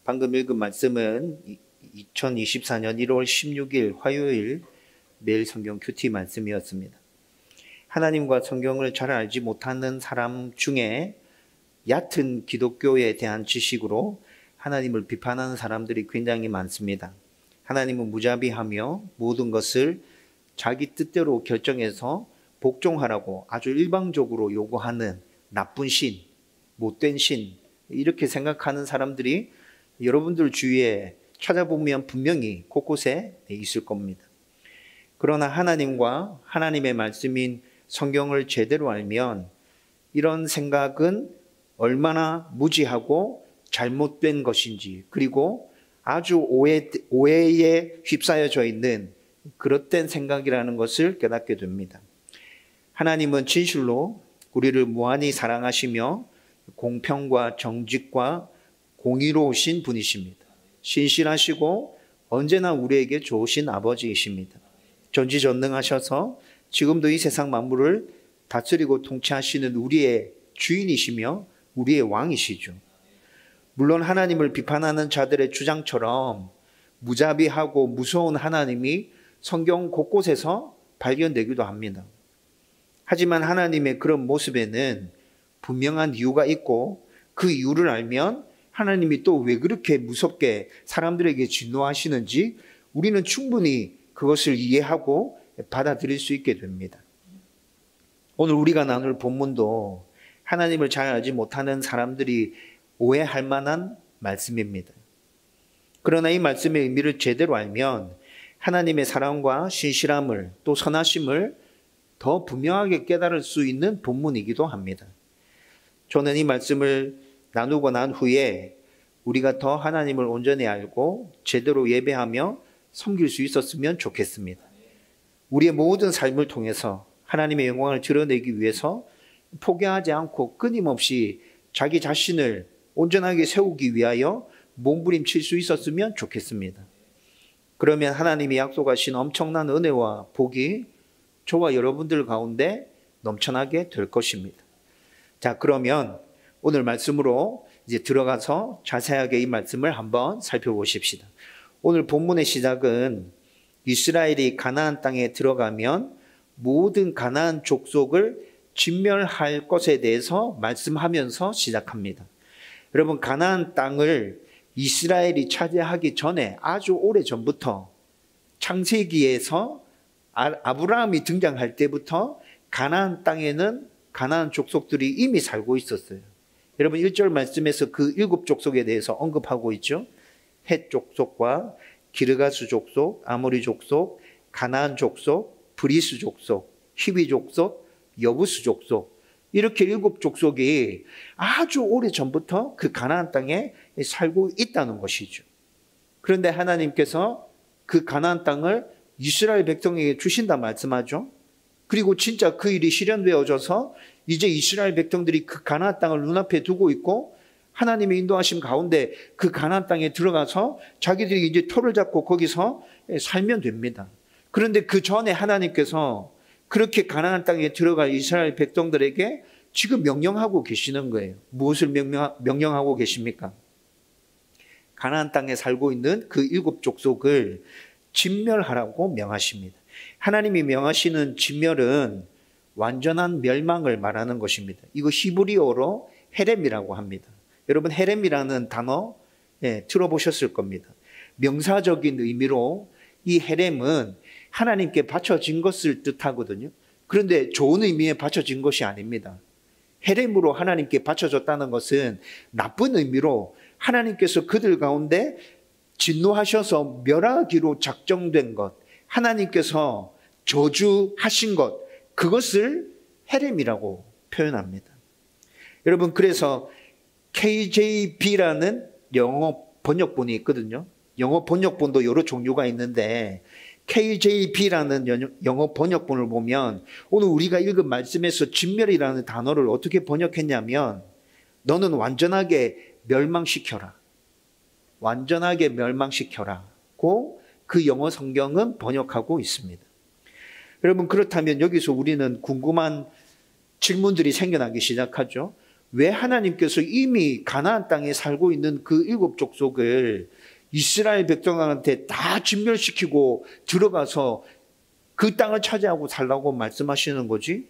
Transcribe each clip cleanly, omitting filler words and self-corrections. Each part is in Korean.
방금 읽은 말씀은 2024년 1월 16일 화요일 매일 성경 큐티 말씀이었습니다. 하나님과 성경을 잘 알지 못하는 사람 중에 얕은 기독교에 대한 지식으로 하나님을 비판하는 사람들이 굉장히 많습니다. 하나님은 무자비하며 모든 것을 자기 뜻대로 결정해서 복종하라고 아주 일방적으로 요구하는 나쁜 신, 못된 신, 이렇게 생각하는 사람들이 여러분들 주위에 찾아보면 분명히 곳곳에 있을 겁니다. 그러나 하나님과 하나님의 말씀인 성경을 제대로 알면 이런 생각은 얼마나 무지하고 잘못된 것인지, 그리고 아주 오해에 휩싸여져 있는 그릇된 생각이라는 것을 깨닫게 됩니다. 하나님은 진실로 우리를 무한히 사랑하시며 공평과 정직과 공의로우신 분이십니다. 신실하시고 언제나 우리에게 좋으신 아버지이십니다. 전지전능하셔서 지금도 이 세상 만물을 다스리고 통치하시는 우리의 주인이시며 우리의 왕이시죠. 물론 하나님을 비판하는 자들의 주장처럼 무자비하고 무서운 하나님이 성경 곳곳에서 발견되기도 합니다. 하지만 하나님의 그런 모습에는 분명한 이유가 있고, 그 이유를 알면 하나님이 또 왜 그렇게 무섭게 사람들에게 진노하시는지 우리는 충분히 그것을 이해하고 받아들일 수 있게 됩니다. 오늘 우리가 나눌 본문도 하나님을 잘 알지 못하는 사람들이 오해할 만한 말씀입니다. 그러나 이 말씀의 의미를 제대로 알면 하나님의 사랑과 신실함을, 또 선하심을 더 분명하게 깨달을 수 있는 본문이기도 합니다. 저는 이 말씀을 나누고 난 후에 우리가 더 하나님을 온전히 알고 제대로 예배하며 섬길 수 있었으면 좋겠습니다. 우리의 모든 삶을 통해서 하나님의 영광을 드러내기 위해서 포기하지 않고 끊임없이 자기 자신을 온전하게 세우기 위하여 몸부림칠 수 있었으면 좋겠습니다. 그러면 하나님이 약속하신 엄청난 은혜와 복이 저와 여러분들 가운데 넘쳐나게 될 것입니다. 자, 그러면 오늘 말씀으로 이제 들어가서 자세하게 이 말씀을 한번 살펴보십시다. 오늘 본문의 시작은 이스라엘이 가나안 땅에 들어가면 모든 가나안 족속을 진멸할 것에 대해서 말씀하면서 시작합니다. 여러분, 가나안 땅을 이스라엘이 차지하기 전에 아주 오래 전부터 창세기에서 아브라함이 등장할 때부터 가나안 땅에는 가나안 족속들이 이미 살고 있었어요. 여러분, 1절 말씀에서 그 7족속에 대해서 언급하고 있죠. 헷 족속과 기르가스 족속, 아모리 족속, 가나안 족속, 브리스 족속, 히비 족속, 여부스 족속, 이렇게 7족속이 아주 오래 전부터 그 가나안 땅에 살고 있다는 것이죠. 그런데 하나님께서 그 가나안 땅을 이스라엘 백성에게 주신다 말씀하죠. 그리고 진짜 그 일이 실현되어져서 이제 이스라엘 백성들이 그 가나안 땅을 눈앞에 두고 있고, 하나님의 인도하심 가운데 그 가나안 땅에 들어가서 자기들이 이제 토를 잡고 거기서 살면 됩니다. 그런데 그 전에 하나님께서 그렇게 가나안 땅에 들어갈 이스라엘 백성들에게 지금 명령하고 계시는 거예요. 무엇을 명령하고 계십니까? 가나안 땅에 살고 있는 그 7족속을 진멸하라고 명하십니다. 하나님이 명하시는 진멸은 완전한 멸망을 말하는 것입니다. 이거 히브리어로 헤렘이라고 합니다. 여러분, 헤렘이라는 단어 들어보셨을 겁니다. 명사적인 의미로 이 헤렘은 하나님께 바쳐진 것을 뜻하거든요. 그런데 좋은 의미에 바쳐진 것이 아닙니다. 헤렘으로 하나님께 바쳐졌다는 것은 나쁜 의미로 하나님께서 그들 가운데 진노하셔서 멸하기로 작정된 것, 하나님께서 저주하신 것, 그것을 헤렘이라고 표현합니다. 여러분, 그래서 KJV라는 영어 번역본이 있거든요. 영어 번역본도 여러 종류가 있는데 KJV라는 영어 번역본을 보면 오늘 우리가 읽은 말씀에서 진멸이라는 단어를 어떻게 번역했냐면, 너는 완전하게 멸망시켜라. 완전하게 멸망시켜라고 그 영어 성경은 번역하고 있습니다. 여러분, 그렇다면 여기서 우리는 궁금한 질문들이 생겨나기 시작하죠. 왜 하나님께서 이미 가나안 땅에 살고 있는 그 7족속을 이스라엘 백성한테 다 진멸시키고 들어가서 그 땅을 차지하고 살라고 말씀하시는 거지?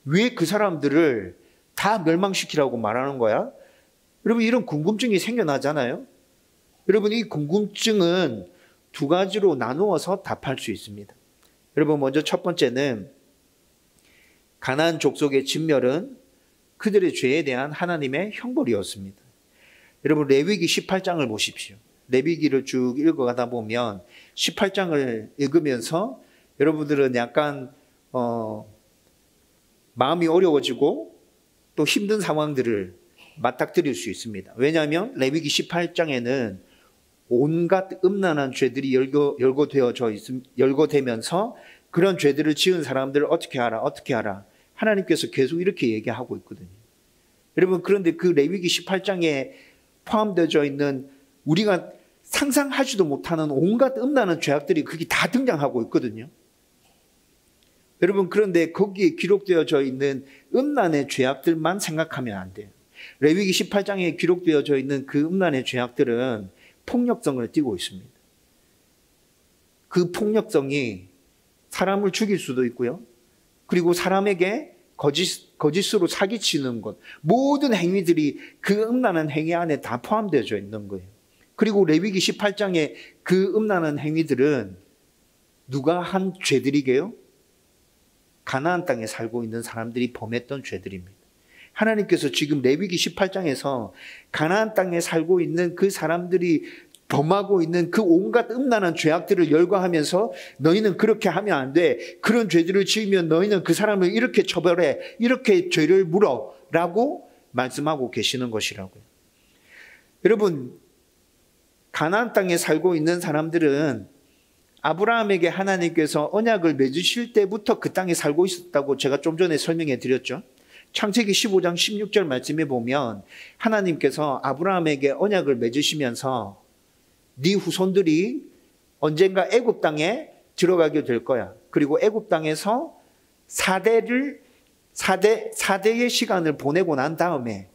왜 그 사람들을 다 멸망시키라고 말하는 거야? 여러분, 이런 궁금증이 생겨나잖아요. 여러분, 이 궁금증은 두 가지로 나누어서 답할 수 있습니다. 여러분, 먼저 첫 번째는 가나안 족속의 진멸은 그들의 죄에 대한 하나님의 형벌이었습니다. 여러분, 레위기 18장을 보십시오. 레위기를 쭉 읽어가다 보면 18장을 읽으면서 여러분들은 약간 마음이 어려워지고 또 힘든 상황들을 맞닥뜨릴 수 있습니다. 왜냐하면 레위기 18장에는 온갖 음란한 죄들이 열거되면서 그런 죄들을 지은 사람들을 어떻게 하라. 하나님께서 계속 이렇게 얘기하고 있거든요. 여러분, 그런데 그 레위기 18장에 포함되어 있는 우리가 상상하지도 못하는 온갖 음란한 죄악들이 거기 다 등장하고 있거든요. 여러분, 그런데 거기에 기록되어져 있는 음란의 죄악들만 생각하면 안 돼요. 레위기 18장에 기록되어져 있는 그 음란의 죄악들은 폭력성을 띠고 있습니다. 그 폭력성이 사람을 죽일 수도 있고요. 그리고 사람에게 거짓으로 사기치는 것, 모든 행위들이 그 음란한 행위 안에 다 포함되어져 있는 거예요. 그리고 레위기 18장의 그 음란한 행위들은 누가 한 죄들이게요? 가나안 땅에 살고 있는 사람들이 범했던 죄들입니다. 하나님께서 지금 레위기 18장에서 가나안 땅에 살고 있는 그 사람들이 범하고 있는 그 온갖 음란한 죄악들을 열거하면서 너희는 그렇게 하면 안 돼. 그런 죄들을 지으면 너희는 그 사람을 이렇게 처벌해. 이렇게 죄를 물어. 라고 말씀하고 계시는 것이라고요. 여러분, 가나안 땅에 살고 있는 사람들은 아브라함에게 하나님께서 언약을 맺으실 때부터 그 땅에 살고 있었다고 제가 좀 전에 설명해 드렸죠. 창세기 15장 16절 말씀에 보면 하나님께서 아브라함에게 언약을 맺으시면서 네 후손들이 언젠가 애굽 땅에 들어가게 될 거야. 그리고 애굽 땅에서 4대의 시간을 보내고 난 다음에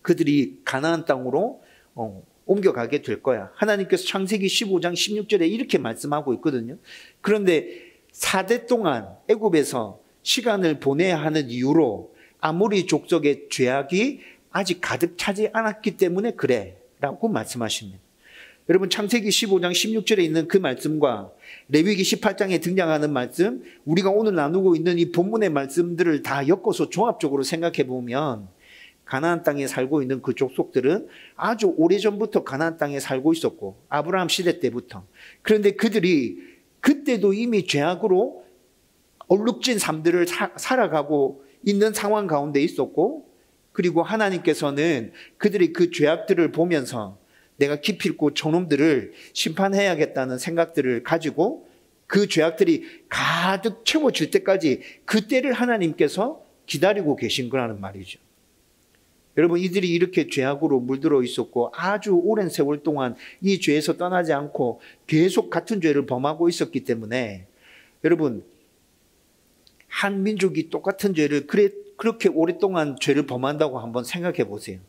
그들이 가나안 땅으로 옮겨가게 될 거야. 하나님께서 창세기 15장 16절에 이렇게 말씀하고 있거든요. 그런데 4대 동안 애굽에서 시간을 보내야 하는 이유로 아모리 족속의 죄악이 아직 가득 차지 않았기 때문에 그래 라고 말씀하십니다. 여러분, 창세기 15장 16절에 있는 그 말씀과 레위기 18장에 등장하는 말씀, 우리가 오늘 나누고 있는 이 본문의 말씀들을 다 엮어서 종합적으로 생각해 보면 가나안 땅에 살고 있는 그 족속들은 아주 오래전부터 가나안 땅에 살고 있었고 아브라함 시대 때부터. 그런데 그들이 그때도 이미 죄악으로 얼룩진 삶들을 살아가고 있는 상황 가운데 있었고, 그리고 하나님께서는 그들이 그 죄악들을 보면서 내가 기필코 저놈들을 심판해야겠다는 생각들을 가지고 그 죄악들이 가득 채워질 때까지 그때를 하나님께서 기다리고 계신 거라는 말이죠. 여러분, 이들이 이렇게 죄악으로 물들어 있었고 아주 오랜 세월 동안 이 죄에서 떠나지 않고 계속 같은 죄를 범하고 있었기 때문에 여러분, 한 민족이 똑같은 죄를 그렇게 오랫동안 죄를 범한다고 한번 생각해 보세요.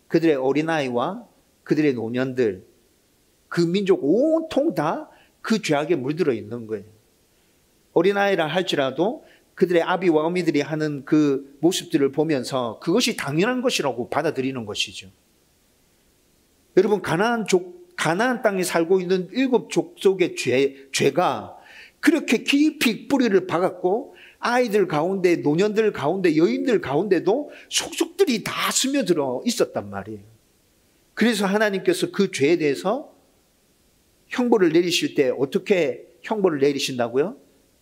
그들의 어린아이와 그들의 노년들, 그 민족 온통 다 그 죄악에 물들어 있는 거예요. 어린아이라 할지라도 그들의 아비와 어미들이 하는 그 모습들을 보면서 그것이 당연한 것이라고 받아들이는 것이죠. 여러분, 가나안 땅에 살고 있는 7족속의 죄가 그렇게 깊이 뿌리를 박았고 아이들 가운데, 노년들 가운데, 여인들 가운데도 속속들이 다 스며들어 있었단 말이에요. 그래서 하나님께서 그 죄에 대해서 형벌을 내리실 때 어떻게 형벌을 내리신다고요?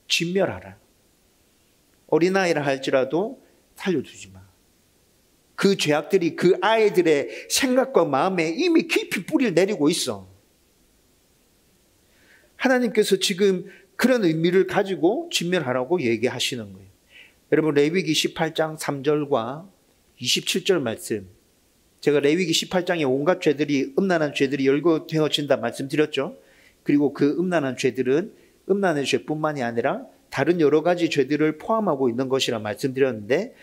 진멸하라. 어린아이라 할지라도 살려두지 마. 그 죄악들이 그 아이들의 생각과 마음에 이미 깊이 뿌리를 내리고 있어. 하나님께서 지금 그런 의미를 가지고 진멸하라고 얘기하시는 거예요. 여러분, 레위기 18장 3절과 27절 말씀, 제가 레위기 18장에 온갖 죄들이, 음란한 죄들이 열거되어진다 말씀드렸죠. 그리고 그 음란한 죄들은 음란의 죄뿐만이 아니라 다른 여러 가지 죄들을 포함하고 있는 것이라 말씀드렸는데,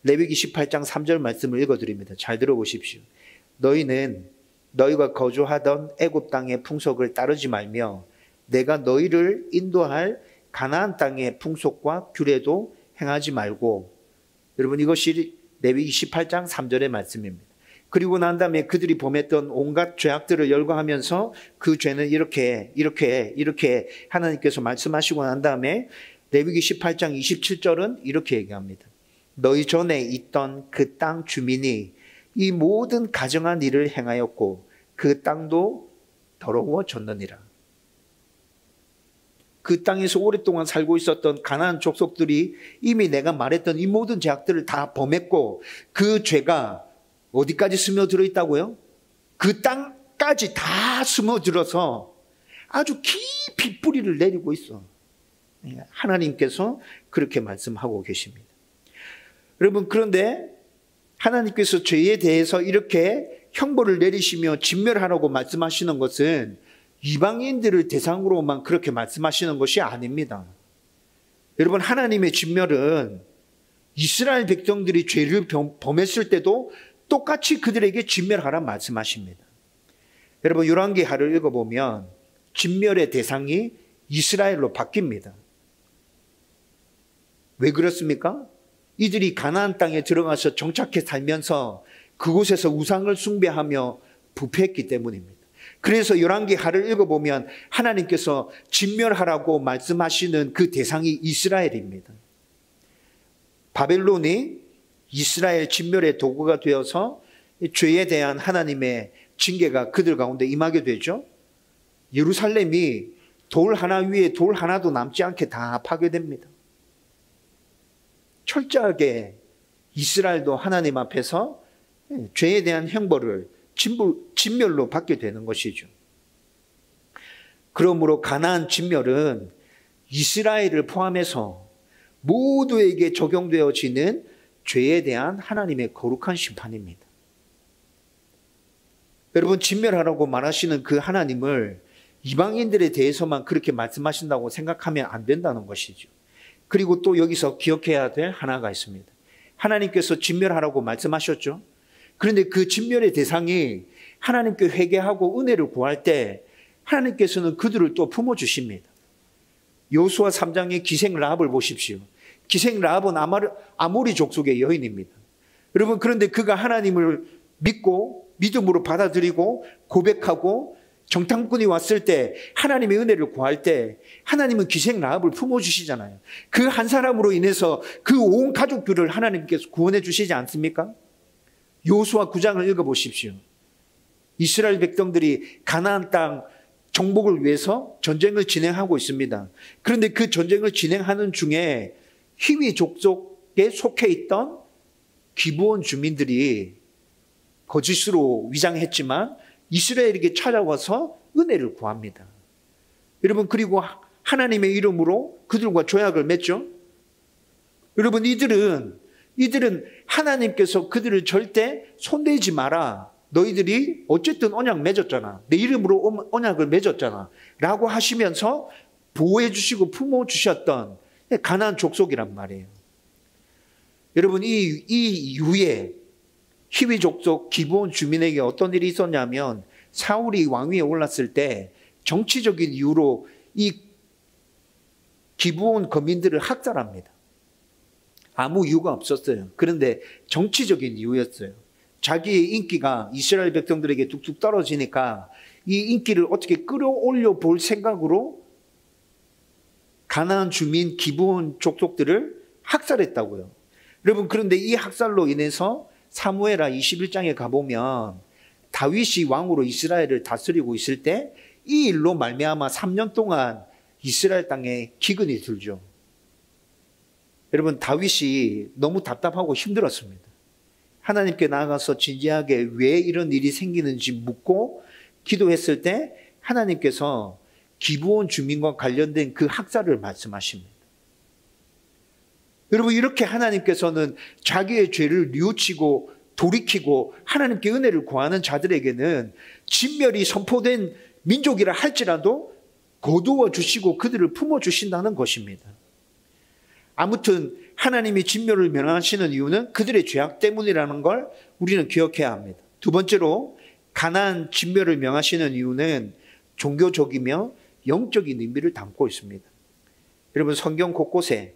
레위기 18장 3절 말씀을 읽어드립니다. 잘 들어보십시오. 너희는 너희가 거주하던 애굽 땅의 풍속을 따르지 말며 내가 너희를 인도할 가나안 땅의 풍속과 규례도 행하지 말고. 여러분, 이것이 레위기 18장 3절의 말씀입니다. 그리고 난 다음에 그들이 범했던 온갖 죄악들을 열거하면서 그 죄는 이렇게 하나님께서 말씀하시고 난 다음에 레위기 18장 27절은 이렇게 얘기합니다. 너희 전에 있던 그 땅 주민이 이 모든 가정한 일을 행하였고 그 땅도 더러워졌느니라. 그 땅에서 오랫동안 살고 있었던 가나안 족속들이 이미 내가 말했던 이 모든 죄악들을 다 범했고 그 죄가 어디까지 스며들어 있다고요? 그 땅까지 다 스며들어서 아주 깊이 뿌리를 내리고 있어. 하나님께서 그렇게 말씀하고 계십니다. 여러분, 그런데 하나님께서 죄에 대해서 이렇게 형벌을 내리시며 진멸하라고 말씀하시는 것은 이방인들을 대상으로만 그렇게 말씀하시는 것이 아닙니다. 여러분, 하나님의 진멸은 이스라엘 백성들이 죄를 범했을 때도 똑같이 그들에게 진멸하라 말씀하십니다. 여러분, 열왕기하를 읽어보면 진멸의 대상이 이스라엘로 바뀝니다. 왜 그렇습니까? 이들이 가나안 땅에 들어가서 정착해 살면서 그곳에서 우상을 숭배하며 부패했기 때문입니다. 그래서 열왕기하를 읽어보면 하나님께서 진멸하라고 말씀하시는 그 대상이 이스라엘입니다. 바벨론이 이스라엘 진멸의 도구가 되어서 죄에 대한 하나님의 징계가 그들 가운데 임하게 되죠. 예루살렘이 돌 하나 위에 돌 하나도 남지 않게 다 파괴됩니다. 철저하게 이스라엘도 하나님 앞에서 죄에 대한 형벌을 진멸로 받게 되는 것이죠. 그러므로 가나안 진멸은 이스라엘을 포함해서 모두에게 적용되어지는 죄에 대한 하나님의 거룩한 심판입니다. 여러분, 진멸하라고 말하시는 그 하나님을 이방인들에 대해서만 그렇게 말씀하신다고 생각하면 안 된다는 것이죠. 그리고 또 여기서 기억해야 될 하나가 있습니다. 하나님께서 진멸하라고 말씀하셨죠. 그런데 그 진멸의 대상이 하나님께 회개하고 은혜를 구할 때 하나님께서는 그들을 또 품어주십니다. 여호수아 3장의 기생 라합을 보십시오. 기생 라합은 아모리 족속의 여인입니다. 여러분, 그런데 그가 하나님을 믿고 믿음으로 받아들이고 고백하고 정탐꾼이 왔을 때 하나님의 은혜를 구할 때 하나님은 기생 라합을 품어주시잖아요. 그 한 사람으로 인해서 그 온 가족들을 하나님께서 구원해 주시지 않습니까? 여호수아 9장을 읽어보십시오. 이스라엘 백성들이 가나안 땅 정복을 위해서 전쟁을 진행하고 있습니다. 그런데 그 전쟁을 진행하는 중에 히위 족속에 속해 있던 기브온 주민들이 거짓으로 위장했지만 이스라엘에게 찾아와서 은혜를 구합니다. 여러분, 그리고 하나님의 이름으로 그들과 조약을 맺죠. 여러분, 이들은 하나님께서 그들을 절대 손대지 마라. 너희들이 어쨌든 언약 맺었잖아. 내 이름으로 언약을 맺었잖아. 라고 하시면서 보호해 주시고 품어 주셨던 가나안 족속이란 말이에요. 여러분, 이 이후에 히위 족속 기브온 주민에게 어떤 일이 있었냐면 사울이 왕위에 올랐을 때 정치적인 이유로 이 기브온 거민들을 학살합니다. 아무 이유가 없었어요. 그런데 정치적인 이유였어요. 자기의 인기가 이스라엘 백성들에게 뚝뚝 떨어지니까 이 인기를 어떻게 끌어올려 볼 생각으로 가나안 주민 기브온 족속들을 학살했다고요. 여러분, 그런데 이 학살로 인해서 사무엘하 21장에 가보면 다윗이 왕으로 이스라엘을 다스리고 있을 때 이 일로 말미암아 3년 동안 이스라엘 땅에 기근이 들죠. 여러분, 다윗이 너무 답답하고 힘들었습니다. 하나님께 나아가서 진지하게 왜 이런 일이 생기는지 묻고 기도했을 때 하나님께서 기브온 주민과 관련된 그 학살을 말씀하십니다. 여러분, 이렇게 하나님께서는 자기의 죄를 뉘우치고 돌이키고 하나님께 은혜를 구하는 자들에게는 진멸이 선포된 민족이라 할지라도 거두어 주시고 그들을 품어 주신다는 것입니다. 아무튼 하나님이 진멸을 명하시는 이유는 그들의 죄악 때문이라는 걸 우리는 기억해야 합니다. 두 번째로 가나안 진멸을 명하시는 이유는 종교적이며 영적인 의미를 담고 있습니다. 여러분, 성경 곳곳에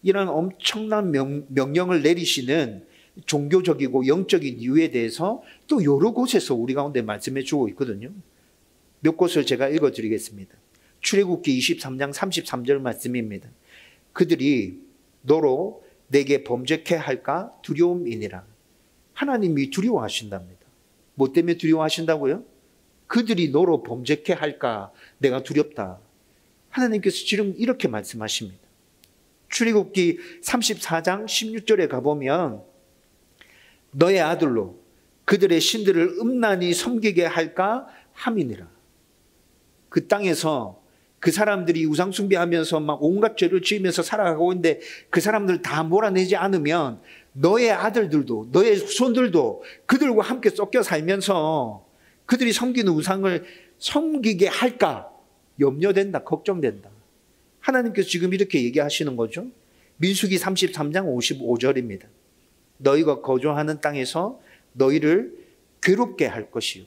이런 엄청난 명령을 내리시는 종교적이고 영적인 이유에 대해서 또 여러 곳에서 우리 가운데 말씀해 주고 있거든요. 몇 곳을 제가 읽어드리겠습니다. 출애굽기 23장 33절 말씀입니다. 그들이 너로 내게 범죄케 할까 두려움이니라. 하나님이 두려워하신답니다. 뭐 때문에 두려워하신다고요? 그들이 너로 범죄케 할까 내가 두렵다. 하나님께서 지금 이렇게 말씀하십니다. 출애굽기 34장 16절에 가보면 너의 아들로 그들의 신들을 음란히 섬기게 할까 함이니라. 그 땅에서 그 사람들이 우상숭배하면서 막 온갖 죄를 지으면서 살아가고 있는데 그 사람들 다 몰아내지 않으면 너의 아들들도 너의 손들도 그들과 함께 섞여 살면서 그들이 섬기는 우상을 섬기게 할까 염려된다, 걱정된다. 하나님께서 지금 이렇게 얘기하시는 거죠. 민수기 33장 55절입니다. 너희가 거주하는 땅에서 너희를 괴롭게 할 것이요.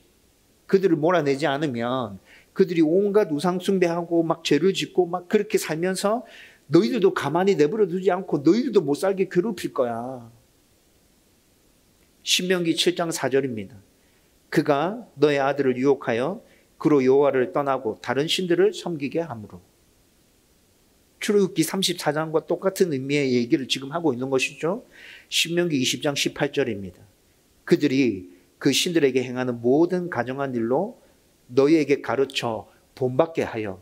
그들을 몰아내지 않으면 그들이 온갖 우상 숭배하고 막 죄를 짓고 막 그렇게 살면서 너희들도 가만히 내버려 두지 않고 너희들도 못 살게 괴롭힐 거야. 신명기 7장 4절입니다. 그가 너의 아들을 유혹하여 그로 여호와를 떠나고 다른 신들을 섬기게 하므로. 출애굽기 34장과 똑같은 의미의 얘기를 지금 하고 있는 것이죠. 신명기 20장 18절입니다. 그들이 그 신들에게 행하는 모든 가정한 일로 너희에게 가르쳐 본받게 하여.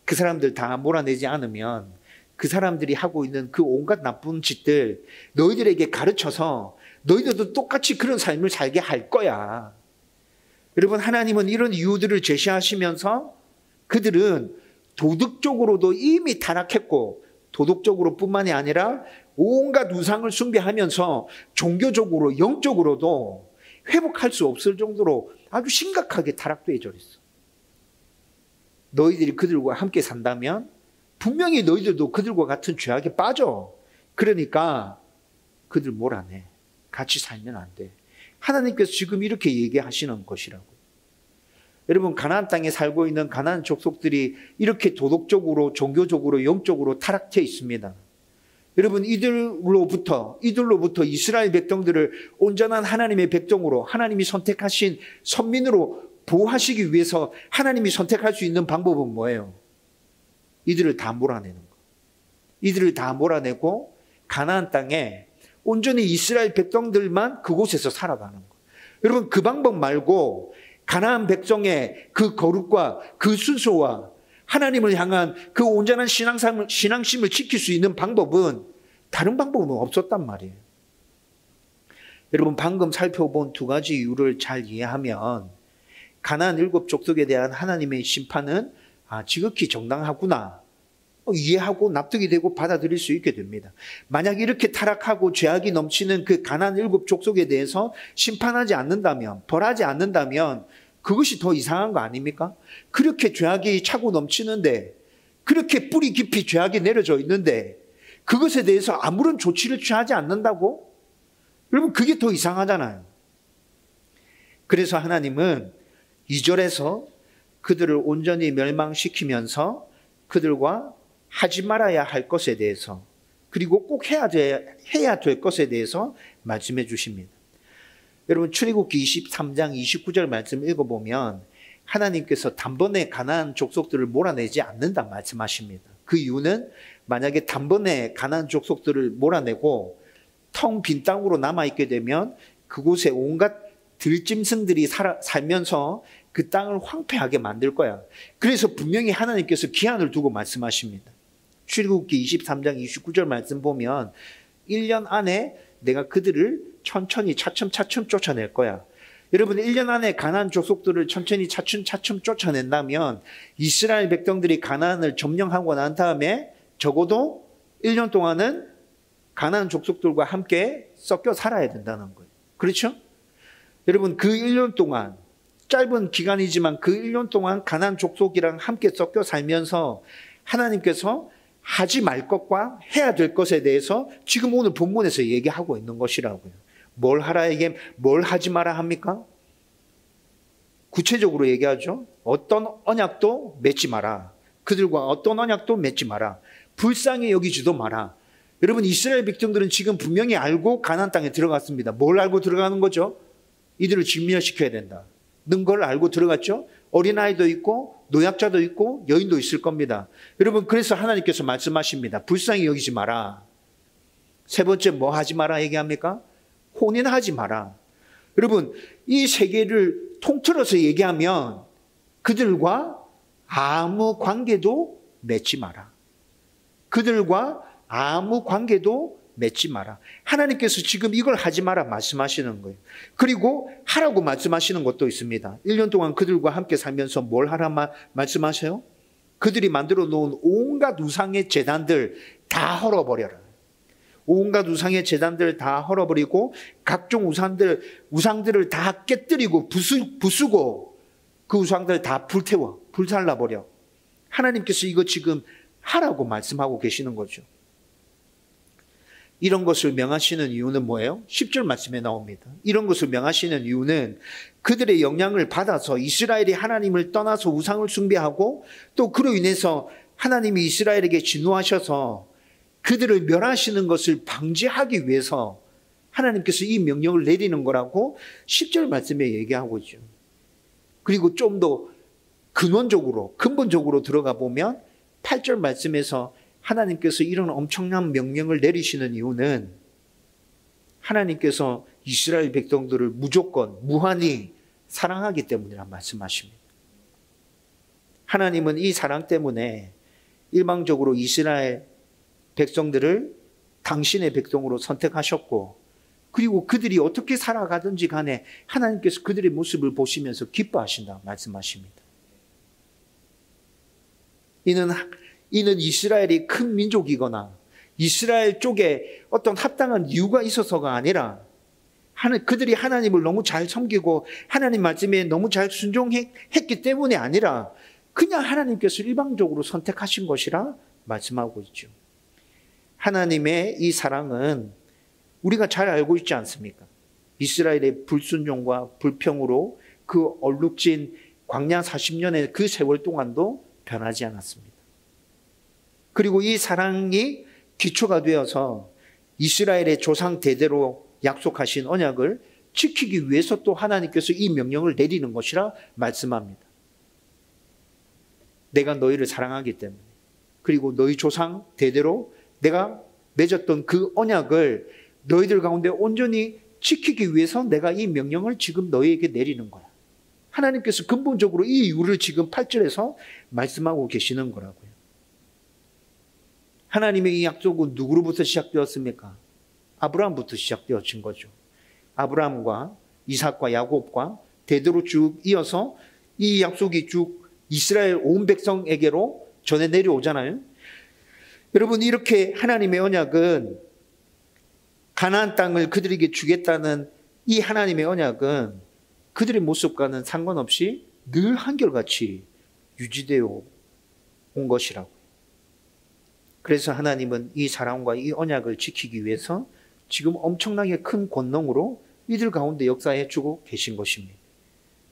그 사람들 다 몰아내지 않으면 그 사람들이 하고 있는 그 온갖 나쁜 짓들 너희들에게 가르쳐서 너희들도 똑같이 그런 삶을 살게 할 거야. 여러분, 하나님은 이런 이유들을 제시하시면서 그들은 도덕적으로도 이미 타락했고 도덕적으로 뿐만이 아니라 온갖 우상을 숭배하면서 종교적으로 영적으로도 회복할 수 없을 정도로 아주 심각하게 타락되어 있어. 너희들이 그들과 함께 산다면 분명히 너희들도 그들과 같은 죄악에 빠져. 그러니까 그들 몰아내. 같이 살면 안 돼. 하나님께서 지금 이렇게 얘기하시는 것이라고. 여러분, 가나안 땅에 살고 있는 가나안 족속들이 이렇게 도덕적으로 종교적으로 영적으로 타락해 있습니다. 여러분, 이들로부터 이스라엘 백성들을 온전한 하나님의 백성으로 하나님이 선택하신 선민으로 보호하시기 위해서 하나님이 선택할 수 있는 방법은 뭐예요? 이들을 다 몰아내는 거. 이들을 다 몰아내고 가나안 땅에 온전히 이스라엘 백성들만 그곳에서 살아가는 거. 여러분, 그 방법 말고 가나안 백성의 그 거룩과 그 순수와 하나님을 향한 그 온전한 신앙심을 지킬 수 있는 방법은 다른 방법은 없었단 말이에요. 여러분, 방금 살펴본 두 가지 이유를 잘 이해하면 가나안 7족속에 대한 하나님의 심판은 지극히 정당하구나 이해하고 납득이 되고 받아들일 수 있게 됩니다. 만약 이렇게 타락하고 죄악이 넘치는 그 가나안 7족속에 대해서 심판하지 않는다면, 벌하지 않는다면 그것이 더 이상한 거 아닙니까? 그렇게 죄악이 차고 넘치는데, 그렇게 뿌리 깊이 죄악이 내려져 있는데 그것에 대해서 아무런 조치를 취하지 않는다고? 여러분, 그게 더 이상하잖아요. 그래서 하나님은 2절에서 그들을 온전히 멸망시키면서 그들과 하지 말아야 할 것에 대해서, 그리고 꼭 해야 될 것에 대해서 말씀해 주십니다. 여러분, 출애굽기 23장 29절 말씀 읽어보면 하나님께서 단번에 가나안 족속들을 몰아내지 않는다 말씀하십니다. 그 이유는 만약에 단번에 가나안 족속들을 몰아내고 텅 빈 땅으로 남아있게 되면 그곳에 온갖 들짐승들이 살면서 그 땅을 황폐하게 만들 거야. 그래서 분명히 하나님께서 기한을 두고 말씀하십니다. 출애굽기 23장 29절 말씀 보면 1년 안에 내가 그들을 천천히 차츰차츰 쫓아낼 거야. 여러분, 1년 안에 가나안 족속들을 천천히 차츰차츰 쫓아낸다면 이스라엘 백성들이 가나안을 점령하고 난 다음에 적어도 1년 동안은 가나안 족속들과 함께 섞여 살아야 된다는 거예요. 그렇죠? 여러분, 그 1년 동안, 짧은 기간이지만 그 1년 동안 가나안 족속이랑 함께 섞여 살면서 하나님께서 하지 말 것과 해야 될 것에 대해서 지금 오늘 본문에서 얘기하고 있는 것이라고요. 뭘 하라 얘기, 뭘 하지 마라 합니까? 구체적으로 얘기하죠. 어떤 언약도 맺지 마라. 그들과 어떤 언약도 맺지 마라. 불쌍히 여기지도 마라. 여러분, 이스라엘 백성들은 지금 분명히 알고 가나안 땅에 들어갔습니다. 뭘 알고 들어가는 거죠? 이들을 진멸시켜야 된다 는 걸 알고 들어갔죠. 어린아이도 있고 노약자도 있고 여인도 있을 겁니다. 여러분, 그래서 하나님께서 말씀하십니다. 불쌍히 여기지 마라. 세 번째 뭐 하지 마라 얘기합니까? 혼인하지 마라. 여러분, 이 세 개를 통틀어서 얘기하면 그들과 아무 관계도 맺지 마라. 그들과 아무 관계도 맺지 마라. 하나님께서 지금 이걸 하지 마라 말씀하시는 거예요. 그리고 하라고 말씀하시는 것도 있습니다. 1년 동안 그들과 함께 살면서 뭘 하라 말씀하세요? 그들이 만들어 놓은 온갖 우상의 제단들 다 헐어버려라. 온갖 우상의 제단들을 다 헐어버리고 각종 우상들을 다 깨뜨리고 부수고 그 우상들을 다 불태워, 불살라버려. 하나님께서 이거 지금 하라고 말씀하고 계시는 거죠. 이런 것을 명하시는 이유는 뭐예요? 10절 말씀에 나옵니다. 이런 것을 명하시는 이유는 그들의 영향을 받아서 이스라엘이 하나님을 떠나서 우상을 숭배하고 또 그로 인해서 하나님이 이스라엘에게 진노하셔서 그들을 멸하시는 것을 방지하기 위해서 하나님께서 이 명령을 내리는 거라고 10절 말씀에 얘기하고 있죠. 그리고 좀 더 근본적으로 들어가 보면 8절 말씀에서 하나님께서 이런 엄청난 명령을 내리시는 이유는 하나님께서 이스라엘 백성들을 무조건 무한히 사랑하기 때문이란 말씀하십니다. 하나님은 이 사랑 때문에 일방적으로 이스라엘 백성들을 당신의 백성으로 선택하셨고, 그리고 그들이 어떻게 살아가든지 간에 하나님께서 그들의 모습을 보시면서 기뻐하신다 말씀하십니다. 이는 이스라엘이 큰 민족이거나 이스라엘 쪽에 어떤 합당한 이유가 있어서가 아니라 그들이 하나님을 너무 잘 섬기고 하나님 말씀에 너무 잘 순종했기 때문이 아니라 그냥 하나님께서 일방적으로 선택하신 것이라 말씀하고 있죠. 하나님의 이 사랑은 우리가 잘 알고 있지 않습니까? 이스라엘의 불순종과 불평으로 그 얼룩진 광야 40년의 그 세월 동안도 변하지 않았습니다. 그리고 이 사랑이 기초가 되어서 이스라엘의 조상 대대로 약속하신 언약을 지키기 위해서 또 하나님께서 이 명령을 내리는 것이라 말씀합니다. 내가 너희를 사랑하기 때문에, 그리고 너희 조상 대대로 내가 맺었던 그 언약을 너희들 가운데 온전히 지키기 위해서 내가 이 명령을 지금 너희에게 내리는 거야. 하나님께서 근본적으로 이 이유를 지금 8절에서 말씀하고 계시는 거라고요. 하나님의 이 약속은 누구로부터 시작되었습니까? 아브라함부터 시작되어진 거죠. 아브라함과 이삭과 야곱과 대대로 쭉 이어서 이 약속이 쭉 이스라엘 온 백성에게로 전해 내려오잖아요. 여러분, 이렇게 하나님의 언약은, 가나안 땅을 그들에게 주겠다는 이 하나님의 언약은 그들의 모습과는 상관없이 늘 한결같이 유지되어 온 것이라고. 그래서 하나님은 이 사랑과 이 언약을 지키기 위해서 지금 엄청나게 큰 권능으로 이들 가운데 역사해 주고 계신 것입니다.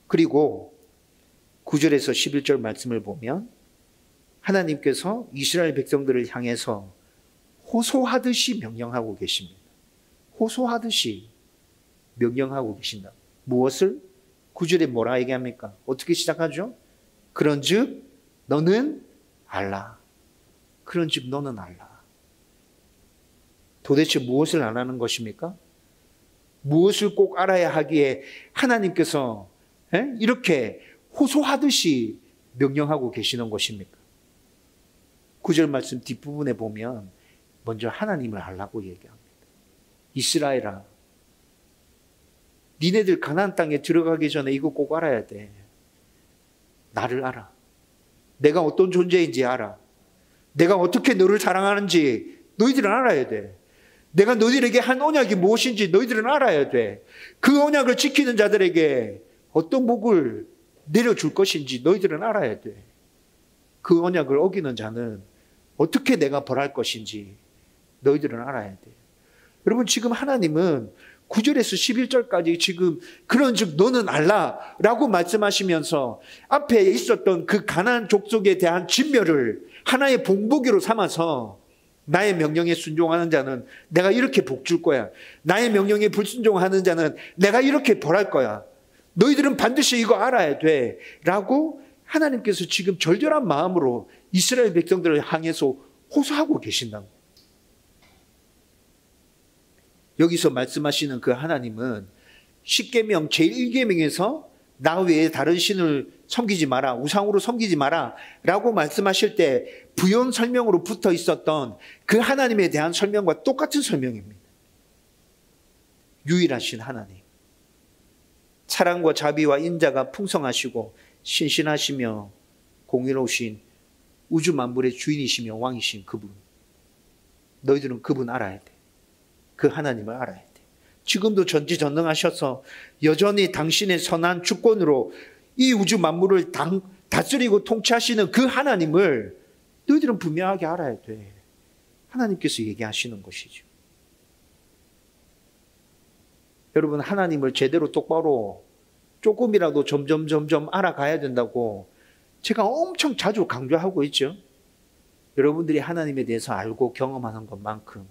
그리고 9절에서 11절 말씀을 보면 하나님께서 이스라엘 백성들을 향해서 호소하듯이 명령하고 계십니다. 호소하듯이 명령하고 계신다. 무엇을? 9절에 뭐라 얘기합니까? 어떻게 시작하죠? 그런즉 너는 알라. 그런즉 너는 알라. 도대체 무엇을 알라는 것입니까? 무엇을 꼭 알아야 하기에 하나님께서 이렇게 호소하듯이 명령하고 계시는 것입니까? 9절 말씀 뒷부분에 보면 먼저 하나님을 알라고 얘기합니다. 이스라엘아, 니네들 가나안 땅에 들어가기 전에 이거 꼭 알아야 돼. 나를 알아. 내가 어떤 존재인지 알아. 내가 어떻게 너를 사랑하는지 너희들은 알아야 돼. 내가 너희들에게 한 언약이 무엇인지 너희들은 알아야 돼. 그 언약을 지키는 자들에게 어떤 복을 내려줄 것인지 너희들은 알아야 돼. 그 언약을 어기는 자는 어떻게 내가 벌할 것인지 너희들은 알아야 돼. 여러분, 지금 하나님은 9절에서 11절까지 지금 그런즉 너는 알라라고 말씀하시면서 앞에 있었던 그 가나안 족속에 대한 진멸을 하나의 본보기로 삼아서 나의 명령에 순종하는 자는 내가 이렇게 복 줄 거야. 나의 명령에 불순종하는 자는 내가 이렇게 벌할 거야. 너희들은 반드시 이거 알아야 돼. 라고 하나님께서 지금 절절한 마음으로 이스라엘 백성들을 향해서 호소하고 계신다고. 여기서 말씀하시는 그 하나님은 십계명 제1계명에서 나 외에 다른 신을 섬기지 마라, 우상으로 섬기지 마라 라고 말씀하실 때 부연 설명으로 붙어 있었던 그 하나님에 대한 설명과 똑같은 설명입니다. 유일하신 하나님, 사랑과 자비와 인자가 풍성하시고 신신하시며 공의로우신 우주 만물의 주인이시며 왕이신 그분, 너희들은 그분 알아야 돼. 그 하나님을 알아야 돼. 지금도 전지전능하셔서 여전히 당신의 선한 주권으로 이 우주 만물을 다스리고 통치하시는 그 하나님을 너희들은 분명하게 알아야 돼. 하나님께서 얘기하시는 것이죠. 여러분, 하나님을 제대로 똑바로 조금이라도 점점 알아가야 된다고 제가 엄청 자주 강조하고 있죠. 여러분들이 하나님에 대해서 알고 경험하는 것만큼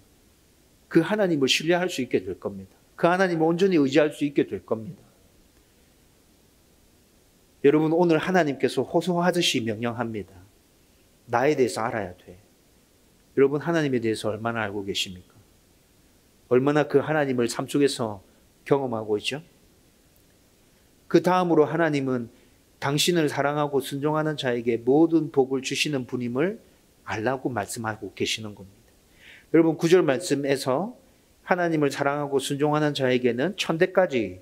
그 하나님을 신뢰할 수 있게 될 겁니다. 그 하나님을 온전히 의지할 수 있게 될 겁니다. 여러분, 오늘 하나님께서 호소하듯이 명령합니다. 나에 대해서 알아야 돼. 여러분, 하나님에 대해서 얼마나 알고 계십니까? 얼마나 그 하나님을 삶 속에서 경험하고 있죠? 그 다음으로 하나님은 당신을 사랑하고 순종하는 자에게 모든 복을 주시는 분임을 알라고 말씀하고 계시는 겁니다. 여러분, 9절 말씀에서 하나님을 사랑하고 순종하는 자에게는 천대까지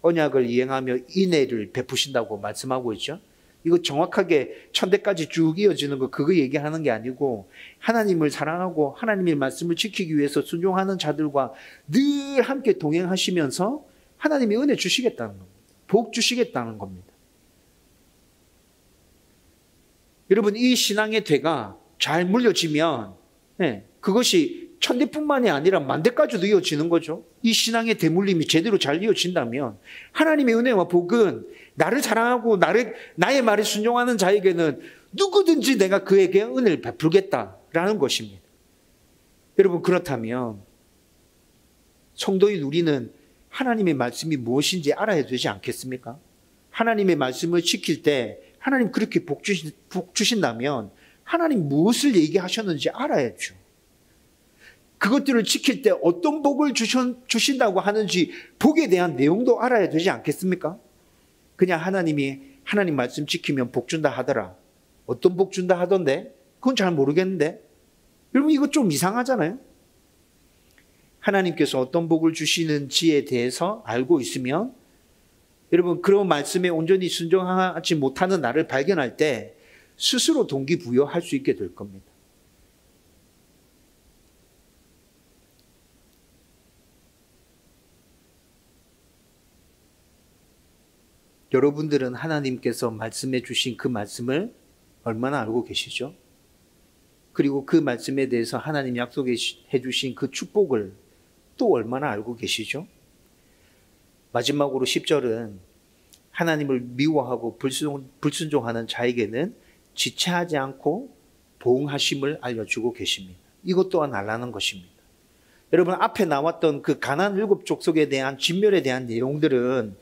언약을 이행하며 인애를 베푸신다고 말씀하고 있죠. 이거 정확하게 천대까지 쭉 이어지는 거 그거 얘기하는 게 아니고 하나님을 사랑하고 하나님의 말씀을 지키기 위해서 순종하는 자들과 늘 함께 동행하시면서 하나님이 은혜 주시겠다는 겁니다. 복 주시겠다는 겁니다. 여러분, 이 신앙의 대가 잘 물려지면 그것이 천대뿐만이 아니라 만대까지도 이어지는 거죠. 이 신앙의 대물림이 제대로 잘 이어진다면 하나님의 은혜와 복은 나를 사랑하고 나의 말에 순종하는 자에게는 누구든지 내가 그에게 은혜를 베풀겠다라는 것입니다. 여러분, 그렇다면 성도인 우리는 하나님의 말씀이 무엇인지 알아야 되지 않겠습니까? 하나님의 말씀을 지킬 때 하나님 그렇게 복 주신다면 하나님 무엇을 얘기하셨는지 알아야죠. 그것들을 지킬 때 어떤 복을 주신다고 하는지 복에 대한 내용도 알아야 되지 않겠습니까? 그냥 하나님이 하나님 말씀 지키면 복 준다 하더라. 어떤 복 준다 하던데? 그건 잘 모르겠는데? 여러분, 이거 좀 이상하잖아요? 하나님께서 어떤 복을 주시는지에 대해서 알고 있으면 여러분, 그런 말씀에 온전히 순종하지 못하는 나를 발견할 때 스스로 동기부여할 수 있게 될 겁니다. 여러분들은 하나님께서 말씀해 주신 그 말씀을 얼마나 알고 계시죠? 그리고 그 말씀에 대해서 하나님 약속해 주신 그 축복을 또 얼마나 알고 계시죠? 마지막으로 10절은 하나님을 미워하고 불순종하는 자에게는 지체하지 않고 보응하심을 알려주고 계십니다. 이것 또한 알라는 것입니다. 여러분, 앞에 나왔던 그 가나안 7족속에 대한 진멸에 대한 내용들은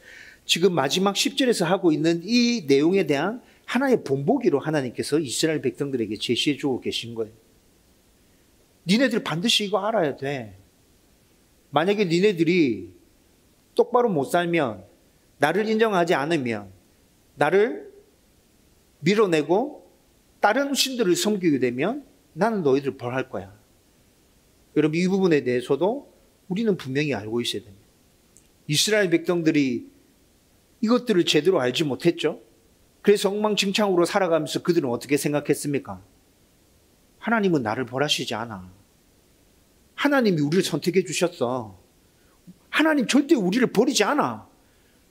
지금 마지막 10절에서 하고 있는 이 내용에 대한 하나의 본보기로 하나님께서 이스라엘 백성들에게 제시해 주고 계신 거예요. 니네들 반드시 이거 알아야 돼. 만약에 니네들이 똑바로 못 살면, 나를 인정하지 않으면, 나를 밀어내고 다른 신들을 섬기게 되면 나는 너희들 벌할 거야. 여러분, 이 부분에 대해서도 우리는 분명히 알고 있어야 됩니다. 이스라엘 백성들이 이것들을 제대로 알지 못했죠. 그래서 엉망진창으로 살아가면서 그들은 어떻게 생각했습니까? 하나님은 나를 벌하시지 않아. 하나님이 우리를 선택해 주셨어. 하나님 절대 우리를 버리지 않아.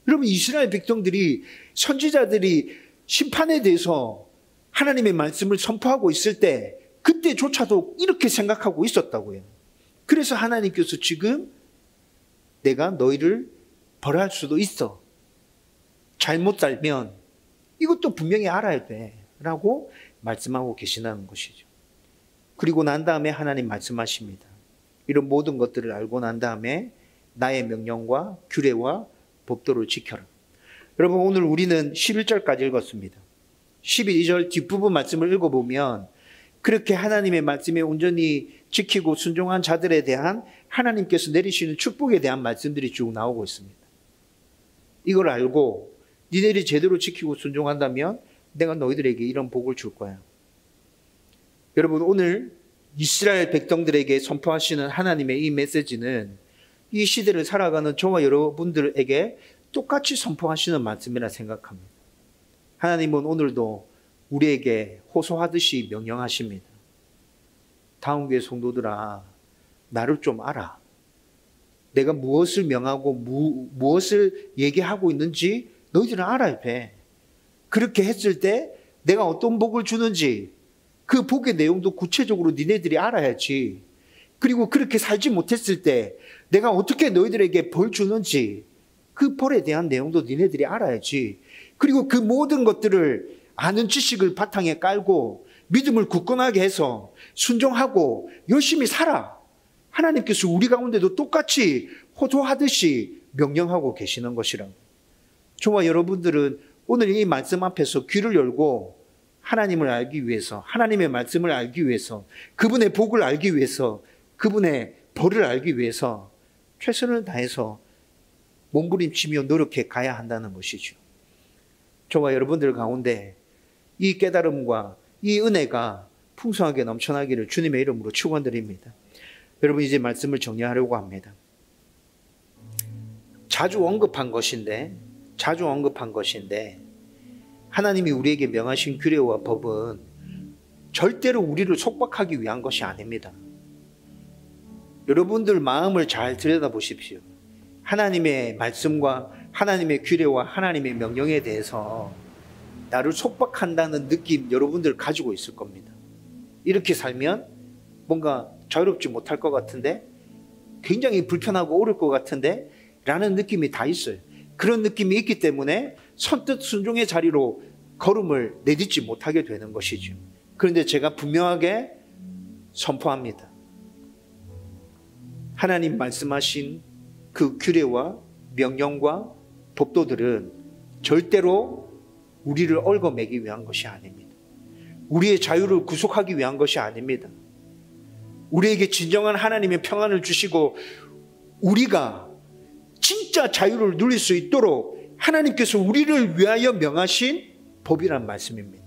여러분, 이스라엘 백성들이, 선지자들이 심판에 대해서 하나님의 말씀을 선포하고 있을 때 그때조차도 이렇게 생각하고 있었다고요. 그래서 하나님께서 지금 내가 너희를 벌할 수도 있어. 잘못 살면 이것도 분명히 알아야 돼. 라고 말씀하고 계시다는 것이죠. 그리고 난 다음에 하나님 말씀하십니다. 이런 모든 것들을 알고 난 다음에 나의 명령과 규례와 법도를 지켜라. 여러분, 오늘 우리는 11절까지 읽었습니다. 12절 뒷부분 말씀을 읽어보면 그렇게 하나님의 말씀에 온전히 지키고 순종한 자들에 대한 하나님께서 내리시는 축복에 대한 말씀들이 쭉 나오고 있습니다. 이걸 알고 니네들이 제대로 지키고 순종한다면 내가 너희들에게 이런 복을 줄 거야. 여러분, 오늘 이스라엘 백성들에게 선포하시는 하나님의 이 메시지는 이 시대를 살아가는 저와 여러분들에게 똑같이 선포하시는 말씀이라 생각합니다. 하나님은 오늘도 우리에게 호소하듯이 명령하십니다. 다음 교회 성도들아, 나를 좀 알아. 내가 무엇을 명하고 무엇을 얘기하고 있는지 너희들은 알아야 돼. 그렇게 했을 때 내가 어떤 복을 주는지 그 복의 내용도 구체적으로 니네들이 알아야지. 그리고 그렇게 살지 못했을 때 내가 어떻게 너희들에게 벌 주는지 그 벌에 대한 내용도 니네들이 알아야지. 그리고 그 모든 것들을 아는 지식을 바탕에 깔고 믿음을 굳건하게 해서 순종하고 열심히 살아. 하나님께서 우리 가운데도 똑같이 호소하듯이 명령하고 계시는 것이라고. 저와 여러분들은 오늘 이 말씀 앞에서 귀를 열고 하나님을 알기 위해서, 하나님의 말씀을 알기 위해서, 그분의 복을 알기 위해서, 그분의 벌을 알기 위해서 최선을 다해서 몸부림치며 노력해 가야 한다는 것이죠. 저와 여러분들 가운데 이 깨달음과 이 은혜가 풍성하게 넘쳐나기를 주님의 이름으로 축원드립니다. 여러분, 이제 말씀을 정리하려고 합니다. 자주 언급한 것인데 하나님이 우리에게 명하신 규례와 법은 절대로 우리를 속박하기 위한 것이 아닙니다. 여러분들 마음을 잘 들여다보십시오. 하나님의 말씀과 하나님의 규례와 하나님의 명령에 대해서 나를 속박한다는 느낌 여러분들 가지고 있을 겁니다. 이렇게 살면 뭔가 자유롭지 못할 것 같은데, 굉장히 불편하고 어려울 것 같은데 라는 느낌이 다 있어요. 그런 느낌이 있기 때문에 선뜻 순종의 자리로 걸음을 내딛지 못하게 되는 것이죠. 그런데 제가 분명하게 선포합니다. 하나님 말씀하신 그 규례와 명령과 법도들은 절대로 우리를 얽어매기 위한 것이 아닙니다. 우리의 자유를 구속하기 위한 것이 아닙니다. 우리에게 진정한 하나님의 평안을 주시고 우리가 진짜 자유를 누릴 수 있도록 하나님께서 우리를 위하여 명하신 법이란 말씀입니다.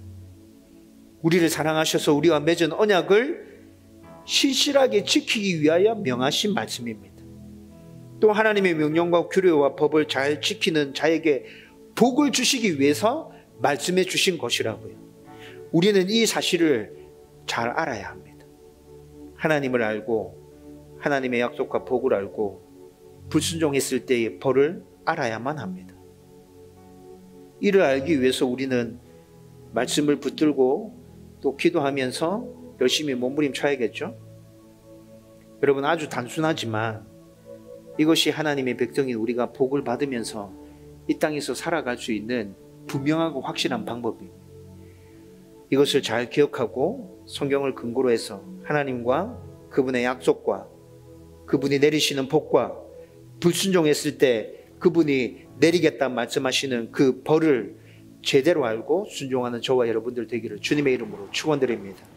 우리를 사랑하셔서 우리와 맺은 언약을 신실하게 지키기 위하여 명하신 말씀입니다. 또 하나님의 명령과 규례와 법을 잘 지키는 자에게 복을 주시기 위해서 말씀해 주신 것이라고요. 우리는 이 사실을 잘 알아야 합니다. 하나님을 알고 하나님의 약속과 복을 알고 불순종했을 때의 벌을 알아야만 합니다. 이를 알기 위해서 우리는 말씀을 붙들고 또 기도하면서 열심히 몸부림쳐야겠죠. 여러분, 아주 단순하지만 이것이 하나님의 백성인 우리가 복을 받으면서 이 땅에서 살아갈 수 있는 분명하고 확실한 방법입니다. 이것을 잘 기억하고 성경을 근거로 해서 하나님과 그분의 약속과 그분이 내리시는 복과 불순종했을 때 그분이 내리겠다 말씀하시는 그 벌을 제대로 알고 순종하는 저와 여러분들 되기를 주님의 이름으로 축원드립니다.